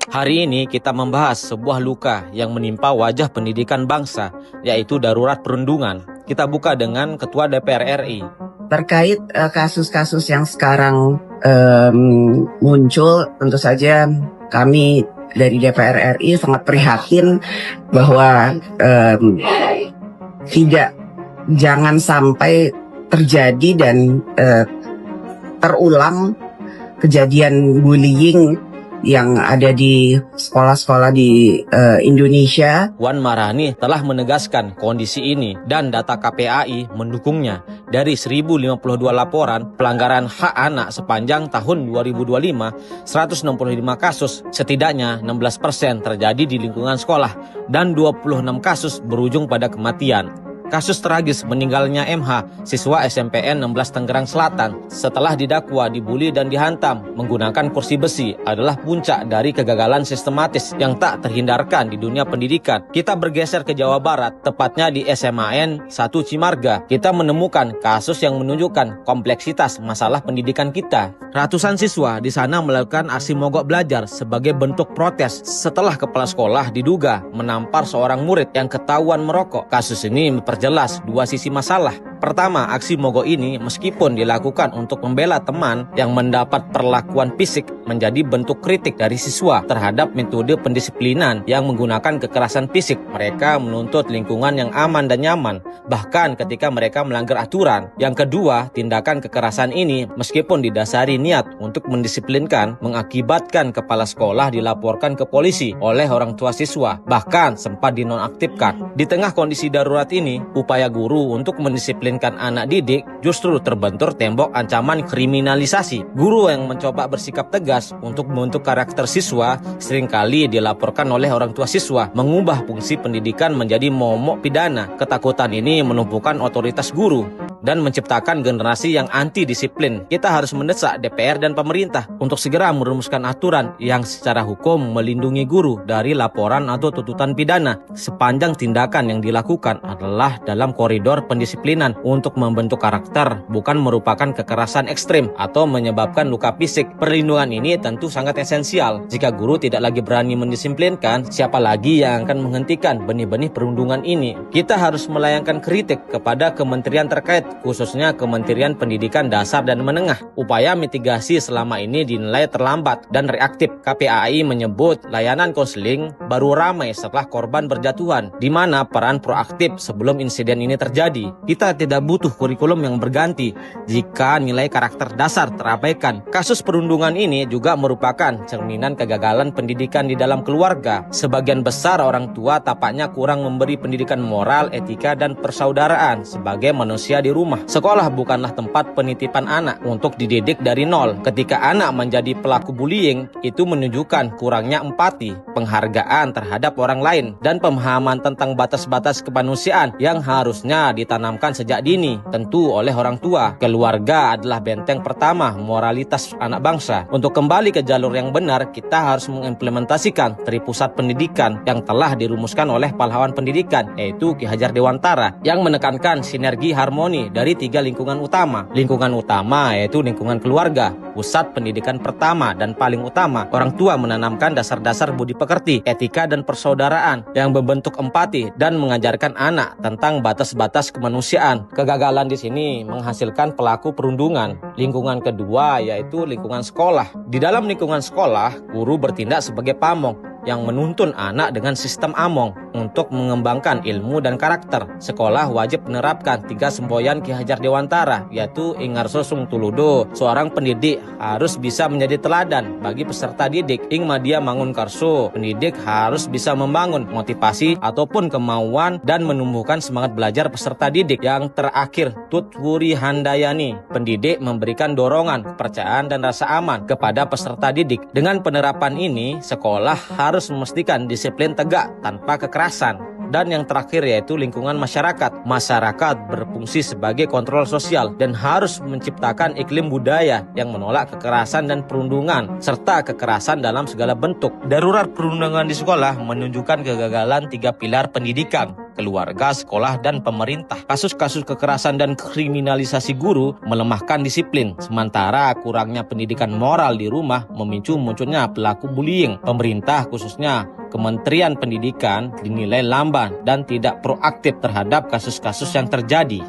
Hari ini kita membahas sebuah luka yang menimpa wajah pendidikan bangsa, yaitu darurat perundungan. Kita buka dengan Ketua DPR RI. Terkait kasus-kasus yang sekarang muncul, tentu saja kami dari DPR RI sangat prihatin bahwa jangan sampai terjadi dan terulang kejadian bullying yang ada di sekolah-sekolah di Indonesia. Wan Maharani telah menegaskan kondisi ini dan data KPAI mendukungnya. Dari 1052 laporan pelanggaran hak anak sepanjang tahun 2025, 165 kasus, setidaknya 16% terjadi di lingkungan sekolah dan 26 kasus berujung pada kematian. Kasus tragis meninggalnya MH, siswa SMPN 16 Tangerang Selatan, setelah didakwa dibully dan dihantam menggunakan kursi besi adalah puncak dari kegagalan sistematis yang tak terhindarkan di dunia pendidikan. Kita bergeser ke Jawa Barat, tepatnya di SMAN 1 Cimarga. Kita menemukan kasus yang menunjukkan kompleksitas masalah pendidikan kita. Ratusan siswa di sana melakukan aksi mogok belajar sebagai bentuk protes setelah kepala sekolah diduga menampar seorang murid yang ketahuan merokok. Kasus ini memperjelas dua sisi masalah. Pertama, aksi mogok ini meskipun dilakukan untuk membela teman yang mendapat perlakuan fisik menjadi bentuk kritik dari siswa terhadap metode pendisiplinan yang menggunakan kekerasan fisik. Mereka menuntut lingkungan yang aman dan nyaman, bahkan ketika mereka melanggar aturan. Yang kedua, tindakan kekerasan ini meskipun didasari niat untuk mendisiplinkan, mengakibatkan kepala sekolah dilaporkan ke polisi oleh orang tua siswa, bahkan sempat dinonaktifkan. Di tengah kondisi darurat ini, upaya guru untuk mendisiplinkan anak didik justru terbentur tembok ancaman kriminalisasi. Guru yang mencoba bersikap tegas untuk membentuk karakter siswa seringkali dilaporkan oleh orang tua siswa, mengubah fungsi pendidikan menjadi momok pidana. Ketakutan ini menumpukan otoritas guru dan menciptakan generasi yang anti disiplin. Kita harus mendesak DPR dan pemerintah untuk segera merumuskan aturan yang secara hukum melindungi guru dari laporan atau tuntutan pidana sepanjang tindakan yang dilakukan adalah dalam koridor pendisiplinan untuk membentuk karakter, bukan merupakan kekerasan ekstrim atau menyebabkan luka fisik. Perlindungan ini tentu sangat esensial. Jika guru tidak lagi berani mendisiplinkan, siapa lagi yang akan menghentikan benih-benih perundungan ini? Kita harus melayangkan kritik kepada kementerian terkait, khususnya Kementerian Pendidikan Dasar dan Menengah. Upaya mitigasi selama ini dinilai terlambat dan reaktif. KPAI menyebut layanan konseling baru ramai setelah korban berjatuhan, di mana peran proaktif sebelum insiden ini terjadi. Kita tidak butuh kurikulum yang berganti jika nilai karakter dasar terabaikan. Kasus perundungan ini juga merupakan cerminan kegagalan pendidikan di dalam keluarga. Sebagian besar orang tua tampaknya kurang memberi pendidikan moral, etika, dan persaudaraan sebagai manusia di rumah. Sekolah bukanlah tempat penitipan anak untuk dididik dari nol. Ketika anak menjadi pelaku bullying, itu menunjukkan kurangnya empati, penghargaan terhadap orang lain, dan pemahaman tentang batas-batas kemanusiaan yang harusnya ditanamkan sejak dini, tentu oleh orang tua. Keluarga adalah benteng pertama moralitas anak bangsa. Untuk kembali ke jalur yang benar, kita harus mengimplementasikan tripusat pendidikan yang telah dirumuskan oleh pahlawan pendidikan, yaitu Ki Hajar Dewantara, yang menekankan sinergi harmoni dari 3 lingkungan utama. Lingkungan utama yaitu lingkungan keluarga, pusat pendidikan pertama dan paling utama. Orang tua menanamkan dasar-dasar budi pekerti, etika, dan persaudaraan yang membentuk empati dan mengajarkan anak tentang batas-batas kemanusiaan. Kegagalan di sini menghasilkan pelaku perundungan. Lingkungan kedua yaitu lingkungan sekolah. Di dalam lingkungan sekolah, guru bertindak sebagai pamong yang menuntun anak dengan sistem among untuk mengembangkan ilmu dan karakter. Sekolah wajib menerapkan 3 semboyan Ki Hajar Dewantara, yaitu Ingarso Sung Tuludo. Seorang pendidik harus bisa menjadi teladan bagi peserta didik. Ing Madia Mangun Karso, pendidik harus bisa membangun motivasi ataupun kemauan dan menumbuhkan semangat belajar peserta didik. Yang terakhir, Tutwuri Handayani, pendidik memberikan dorongan, kepercayaan, dan rasa aman kepada peserta didik. Dengan penerapan ini, sekolah harus memastikan disiplin tegak tanpa kekerasan. Dan yang terakhir yaitu lingkungan masyarakat. Masyarakat berfungsi sebagai kontrol sosial dan harus menciptakan iklim budaya yang menolak kekerasan dan perundungan, serta kekerasan dalam segala bentuk. Darurat perundungan di sekolah menunjukkan kegagalan 3 pilar pendidikan. keluarga, sekolah, dan pemerintah. Kasus-kasus kekerasan dan kriminalisasi guru melemahkan disiplin, sementara kurangnya pendidikan moral di rumah memicu munculnya pelaku bullying. Pemerintah, khususnya Kementerian Pendidikan, dinilai lamban dan tidak proaktif terhadap kasus-kasus yang terjadi.